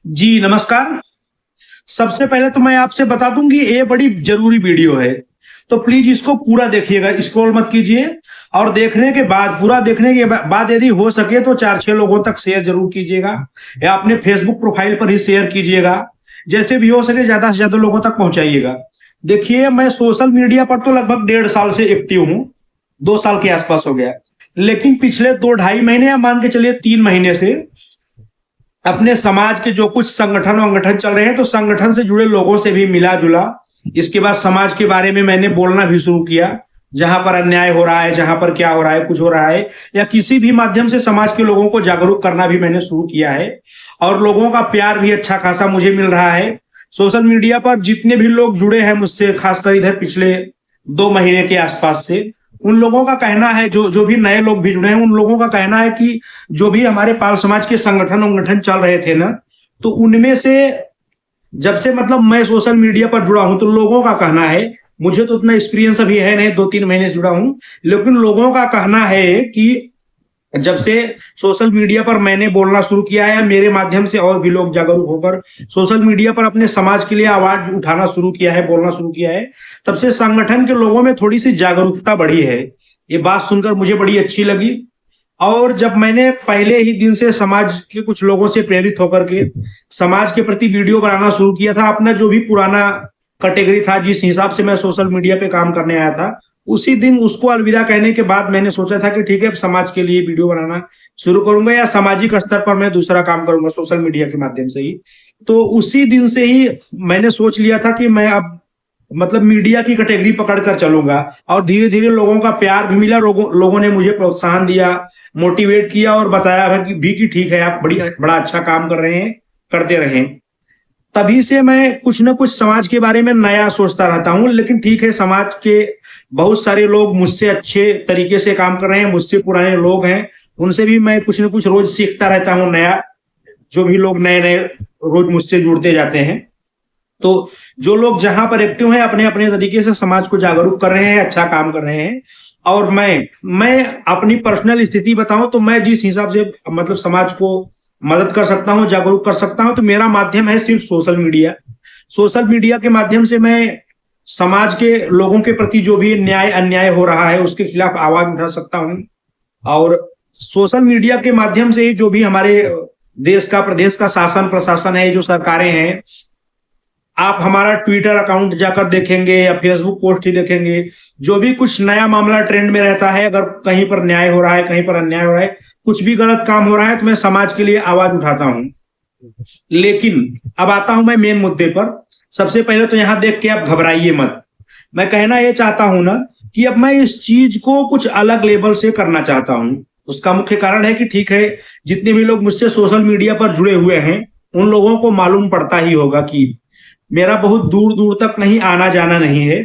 जी, नमस्कार। सबसे पहले तो मैं आपसे बता दूँ कि ये बड़ी ज़रूरी वीडियो है, तो प्लीज़ इसको पूरा देखिएगा, स्क्रॉल मत कीजिए और देखने के बाद पूरा देखने के बाद यदि हो सके तो 4-6 लोगों तक शेयर ज़रूर कीजिएगा या अपने फ़ेसबुक प्रोफ़ाइल पर ही शेयर कीजिएगा। जैसे भी हो सके ज़्यादा से ज़्यादा लोगों तक पहुँचाइएगा। देखिए, मैं सोशल मीडिया पर तो लगभग 1.5 साल से एक्टिव हूँ, 2 साल के आस-पास हो गया। लेकिन पिछले 2 ढाई महीने या मान के चलिए 3 महीने से अपने समाज के जो कुछ संगठन-वंगठन चल रहे हैं, तो संगठन से जुड़े लोगों से भी मिला-जुला। इसके बाद समाज के बारे में मैंने बोलना भी शुरू किया, जहाँ पर अन्याय हो रहा है, जहाँ पर क्या हो रहा है, कुछ हो रहा है या किसी भी माध्यम से समाज के लोगों को जागरूक करना भी मैंने शुरू किया है और लोगों का प्यार भी अच्छा खासा मुझे मिल रहा है। सोशल मीडिया पर जितने भी लोग जुड़े हैं मुझसे, खासकर इधर पिछले 2 महीने के आसपास से, उन लोगों का कहना है जो जो भी नए लोग भी जुड़े हैं, उन लोगों का कहना है कि जो भी हमारे पाल समाज के संगठन-वंगठन चल रहे थे ना, तो उनमें से जब से मतलब मैं सोशल मीडिया पर जुड़ा हूँ, तो लोगों का कहना है, मुझे तो उतना एक्सपीरियंस अभी है नहीं, 2-3 महीने से जुड़ा हूँ, लेकिन लोगों का कहना है कि जब से सोशल मीडिया पर मैंने बोलना शुरू किया है, मेरे माध्यम से और भी लोग जागरूक होकर सोशल मीडिया पर अपने समाज के लिए आवाज उठाना शुरू किया है, बोलना शुरू किया है, तब से संगठन के लोगों में थोड़ी-सी जागरूकता बढ़ी है। ये बात सुनकर मुझे बड़ी अच्छी लगी और जब मैंने पहले ही दिन से समाज के कुछ लोगों से प्रेरित होकर के समाज के प्रति वीडियो बनाना शुरू किया था, अपना जो भी पुराना कैटेगरी था, जिस हिसाब से मैं सोशल मीडिया पे काम करने आया था, उसी दिन उसको अलविदा कहने के बाद मैंने सोचा था कि ठीक है, अब समाज के लिए वीडियो बनाना शुरू करूँगा या सामाजिक स्तर पर मैं दूसरा काम करूँगा सोशल मीडिया के माध्यम से ही। तो उसी दिन से ही मैंने सोच लिया था कि मैं अब मतलब मीडिया की कैटेगरी पकड़ कर चलूँगा और धीरे-धीरे लोगों का प्यार भी मिला, लोगों लोगों ने मुझे प्रोत्साहन दिया, मोटिवेट किया और बताया है कि ठीक है, आप बड़ा अच्छा काम कर रहे हैं, करते रहें। तभी से मैं कुछ न कुछ समाज के बारे में नया सोचता रहता हूँ, लेकिन ठीक है, समाज के बहुत सारे लोग मुझसे अच्छे तरीके से काम कर रहे हैं, मुझसे पुराने लोग हैं, उनसे भी मैं कुछ न कुछ रोज़ सीखता रहता हूँ नया, जो भी लोग नए-नए रोज़ मुझसे जुड़ते जाते हैं। तो जो लोग जहाँ पर एक्टिव हैं, अपने-अपने तरीके से समाज को जागरूक कर रहे हैं, अच्छा काम कर रहे हैं और मैं अपनी पर्सनल स्थिति बताऊँ तो मैं जिस हिसाब से मतलब समाज को मदद कर सकता हूँ, जागरूक कर सकता हूँ, तो मेरा माध्यम है सिर्फ़ सोशल मीडिया। सोशल मीडिया के माध्यम से मैं समाज के लोगों के प्रति जो भी अन्याय हो रहा है, उसके खिलाफ आवाज़ उठा सकता हूँ और सोशल मीडिया के माध्यम से ही जो भी हमारे देश का, प्रदेश का शासन-प्रशासन है, जो सरकारें हैं, आप हमारा ट्विटर अकाउंट जाकर देखेंगे या फेसबुक पोस्ट ही देखेंगे, जो भी कुछ नया मामला ट्रेंड में रहता है, अगर कहीं पर न्याय हो रहा है, कहीं पर अन्याय हो रहा है, कुछ भी गलत काम हो रहा है, तो मैं समाज के लिए आवाज़ उठाता हूँ। लेकिन अब आता हूँ मैं मेन मुद्दे पर। सबसे पहले तो यहाँ देख के आप घबराइए मत। मैं कहना ये चाहता हूँ ना कि अब मैं इस चीज़ को कुछ अलग लेवल से करना चाहता हूँ। उसका मुख्य कारण है कि ठीक है, जितने भी लोग मुझसे सोशल मीडिया पर जुड़े हुए हैं, उन लोगों को मालूम पड़ता ही होगा कि मेरा बहुत दूर-दूर तक कहीं आना-जाना नहीं है।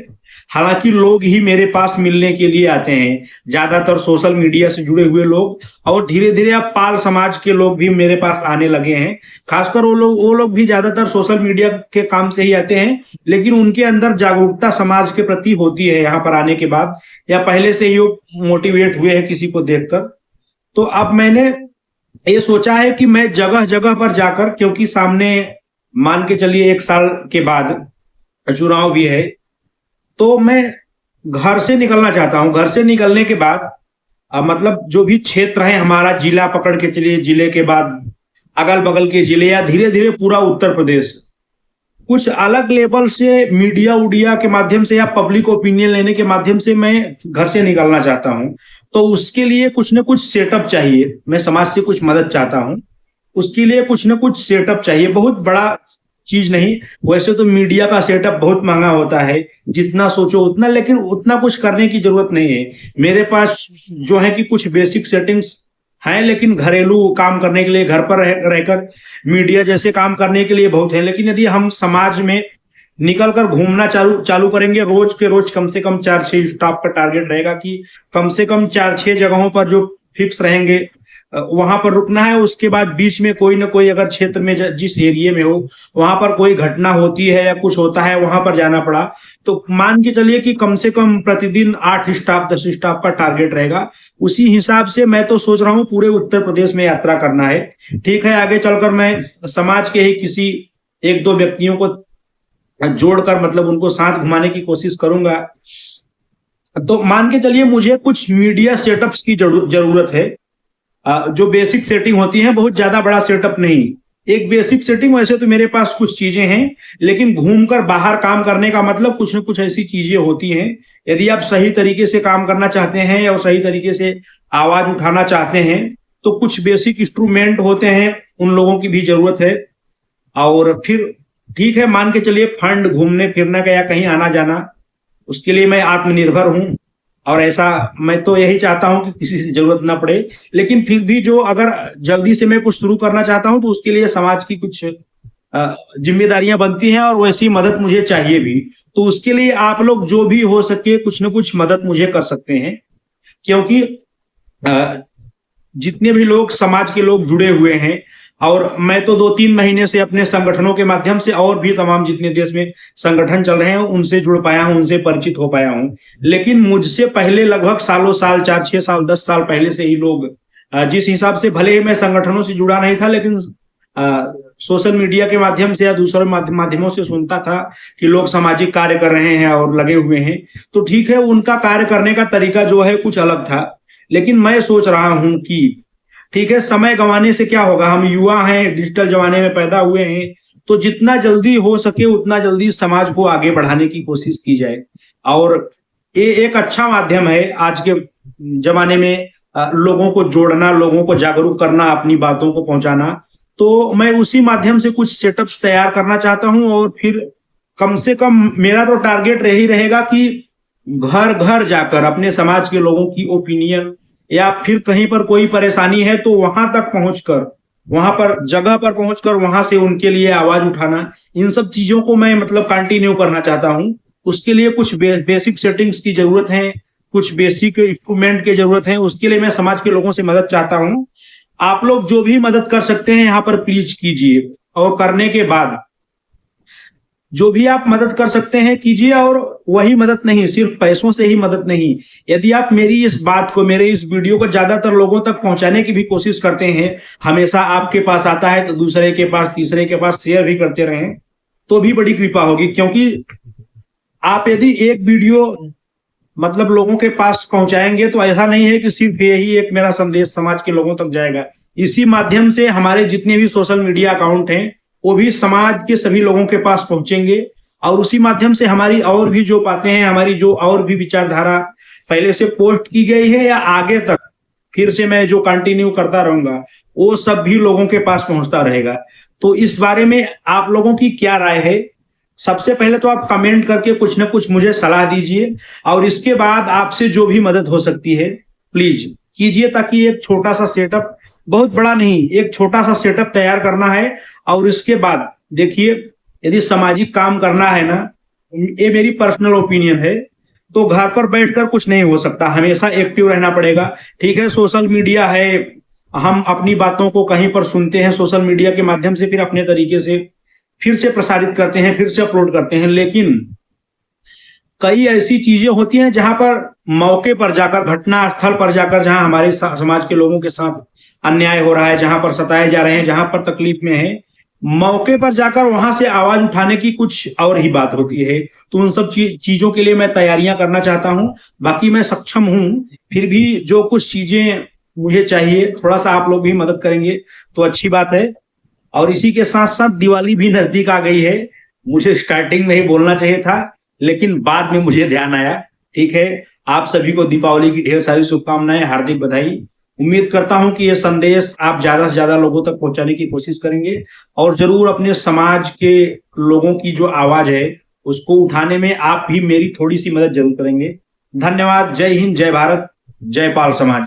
हालाँकि लोग ही मेरे पास मिलने के लिए आते हैं, ज़्यादातर सोशल मीडिया से जुड़े हुए लोग और धीरे-धीरे अब पाल समाज के लोग भी मेरे पास आने लगे हैं। खासकर वो लोग भी ज़्यादातर सोशल मीडिया के काम से ही आते हैं, लेकिन उनके अंदर जागरूकता समाज के प्रति होती है यहाँ पर आने के बाद या पहले से ही वो मोटिवेट हुए हैं किसी को देखकर। तो अब मैंने ये सोचा है कि मैं जगह-जगह पर जाकर क्योंकि सामने मान के चलिए 1 साल के बाद चुनाव भी है, तो मैं घर से निकलना चाहता हूँ। घर से निकलने के बाद मतलब जो भी क्षेत्र है हमारा जिला पकड़ के चलिए, जिले के बाद अगल-बगल के जिले या धीरे-धीरे पूरा उत्तर प्रदेश, कुछ अलग लेवल से मीडिया-वूडिया के माध्यम से या पब्लिक ओपिनियन लेने के माध्यम से मैं घर से निकलना चाहता हूँ। तो उसके लिए कुछ न कुछ सेटअप चाहिए। मैं समाज से कुछ मदद चाहता हूँ। उसके लिए कुछ न कुछ सेटअप चाहिए। बहुत बड़ा चीज़ नहीं, वैसे तो मीडिया का सेटअप बहुत महँगा होता है, जितना सोचो उतना, लेकिन उतना कुछ करने की ज़रूरत नहीं है। मेरे पास जो है कि कुछ बेसिक सेटिंग्स हैं, लेकिन घरेलू काम करने के लिए घर पर रहकर मीडिया जैसे काम करने के लिए बहुत है। लेकिन यदि हम समाज में निकल कर घूमना चालू चालू करेंगे, रोज़ के रोज़ कम से कम 4-6 स्टॉप का टारगेट रहेगा कि कम से कम 4-6 जगहों पर जो फिक्स रहेंगे, वहां पर रुकना है। उसके बाद बीच में कोई ना कोई अगर क्षेत्र में जिस एरिया में हो वहां पर कोई घटना होती है या कुछ होता है, वहां पर जाना पड़ा, तो मान के चलिए कि कम से कम प्रतिदिन 8 स्टाफ 10 स्टाफ का टारगेट रहेगा। उसी हिसाब से मैं तो सोच रहा हूँ पूरे उत्तर प्रदेश में यात्रा करना है। ठीक है, आगे चलकर मैं समाज के ही किसी 1-2 व्यक्तियों को जोड़कर मतलब उनको साथ घुमाने की कोशिश करूंगा। तो मान के चलिए मुझे कुछ मीडिया सेटअप्स की जरूरत है। जो बेसिक सेटिंग होती है, बहुत ज्यादा बड़ा सेटअप नहीं, एक बेसिक सेटिंग। वैसे तो मेरे पास कुछ चीजें हैं, लेकिन घूमकर बाहर काम करने का मतलब कुछ न कुछ ऐसी चीजें होती हैं। यदि आप सही तरीके से काम करना चाहते हैं या सही तरीके से आवाज उठाना चाहते हैं तो कुछ बेसिक इंस्ट्रूमेंट होते हैं, उन लोगों की भी जरूरत है। और फिर ठीक है, मान के चलिए फंड घूमने फिरने का या कहीं आना जाना, उसके लिए मैं आत्मनिर्भर हूं। और ऐसा मैं तो यही चाहता हूं कि किसी से जरूरत ना पड़े। लेकिन फिर भी जो अगर जल्दी से मैं कुछ शुरू करना चाहता हूं तो उसके लिए समाज की कुछ जिम्मेदारियां बनती हैं और वैसी मदद मुझे चाहिए भी। तो उसके लिए आप लोग जो भी हो सके कुछ ना कुछ मदद मुझे कर सकते हैं, क्योंकि जितने भी लोग समाज के लोग जुड़े हुए हैं, और मैं तो 2-3 महीने से अपने संगठनों के माध्यम से और भी तमाम जितने देश में संगठन चल रहे हैं उनसे जुड़ पाया हूं, उनसे परिचित हो पाया हूं। लेकिन मुझसे पहले लगभग सालों साल 4-6 साल 10 साल पहले से ही लोग जिस हिसाब से, भले ही मैं संगठनों से जुड़ा नहीं था, लेकिन सोशल मीडिया के माध्यम से या दूसरे माध्यमों से सुनता था कि लोग सामाजिक कार्य कर रहे हैं और लगे हुए हैं। तो ठीक है, उनका कार्य करने का तरीका जो है कुछ अलग था। लेकिन मैं सोच रहा हूं कि ठीक है, समय गंवाने से क्या होगा, हम युवा हैं, डिजिटल जमाने में पैदा हुए हैं, तो जितना जल्दी हो सके उतना जल्दी समाज को आगे बढ़ाने की कोशिश की जाए। और ये एक अच्छा माध्यम है आज के जमाने में, लोगों को जोड़ना, लोगों को जागरूक करना, अपनी बातों को पहुंचाना। तो मैं उसी माध्यम से कुछ सेटअप्स तैयार करना चाहता हूं। और फिर कम से कम मेरा तो टारगेट यही रहेगा कि घर घर जाकर अपने समाज के लोगों की ओपिनियन, या फिर कहीं पर कोई परेशानी है तो वहां तक पहुंचकर, वहां पर जगह पर पहुंचकर वहां से उनके लिए आवाज उठाना, इन सब चीजों को मैं मतलब कंटिन्यू करना चाहता हूं। उसके लिए कुछ बेसिक सेटिंग्स की जरूरत है, कुछ बेसिक इंस्ट्रूमेंट की जरूरत है। उसके लिए मैं समाज के लोगों से मदद चाहता हूं। आप लोग जो भी मदद कर सकते हैं यहाँ पर प्लीज कीजिए। और करने के बाद जो भी आप मदद कर सकते हैं कीजिए। और वही मदद नहीं, सिर्फ पैसों से ही मदद नहीं, यदि आप मेरी इस बात को, मेरे इस वीडियो को ज्यादातर लोगों तक पहुंचाने की भी कोशिश करते हैं, हमेशा आपके पास आता है तो दूसरे के पास, तीसरे के पास शेयर भी करते रहें, तो भी बड़ी कृपा होगी। क्योंकि आप यदि एक वीडियो मतलब लोगों के पास पहुंचाएंगे तो ऐसा नहीं है कि सिर्फ यही एक मेरा संदेश समाज के लोगों तक जाएगा। इसी माध्यम से हमारे जितने भी सोशल मीडिया अकाउंट हैं वो भी समाज के सभी लोगों के पास पहुंचेंगे। और उसी माध्यम से हमारी और भी जो बातें हैं, हमारी जो और भी विचारधारा पहले से पोस्ट की गई है या आगे तक फिर से मैं जो कंटिन्यू करता रहूंगा, वो सब भी लोगों के पास पहुंचता रहेगा। तो इस बारे में आप लोगों की क्या राय है? सबसे पहले तो आप कमेंट करके कुछ ना कुछ मुझे सलाह दीजिए, और इसके बाद आपसे जो भी मदद हो सकती है प्लीज कीजिए, ताकि एक छोटा सा सेटअप, बहुत बड़ा नहीं, एक छोटा सा सेटअप तैयार करना है। और इसके बाद देखिए, यदि सामाजिक काम करना है ना, ये मेरी पर्सनल ओपिनियन है, तो घर पर बैठकर कुछ नहीं हो सकता, हमेशा एक्टिव रहना पड़ेगा। ठीक है, सोशल मीडिया है, हम अपनी बातों को कहीं पर सुनते हैं सोशल मीडिया के माध्यम से, फिर अपने तरीके से फिर से प्रसारित करते हैं, फिर से अपलोड करते हैं। लेकिन कई ऐसी चीजें होती हैं जहां पर मौके पर जाकर, घटना स्थल पर जाकर, जहां हमारे समाज के लोगों के साथ अन्याय हो रहा है, जहां पर सताए जा रहे हैं, जहां पर तकलीफ में है, मौके पर जाकर वहां से आवाज उठाने की कुछ और ही बात होती है। तो उन सब चीजों के लिए मैं तैयारियां करना चाहता हूं। बाकी मैं सक्षम हूं, फिर भी जो कुछ चीजें मुझे चाहिए, थोड़ा सा आप लोग भी मदद करेंगे तो अच्छी बात है। और इसी के साथ साथ दिवाली भी नजदीक आ गई है। मुझे स्टार्टिंग में ही बोलना चाहिए था, लेकिन बाद में मुझे ध्यान आया। ठीक है, आप सभी को दीपावली की ढेर सारी शुभकामनाएं, हार्दिक बधाई। उम्मीद करता हूं कि ये संदेश आप ज्यादा से ज्यादा लोगों तक पहुंचाने की कोशिश करेंगे, और जरूर अपने समाज के लोगों की जो आवाज है उसको उठाने में आप भी मेरी थोड़ी सी मदद जरूर करेंगे। धन्यवाद। जय हिंद, जय भारत, जय पाल समाज।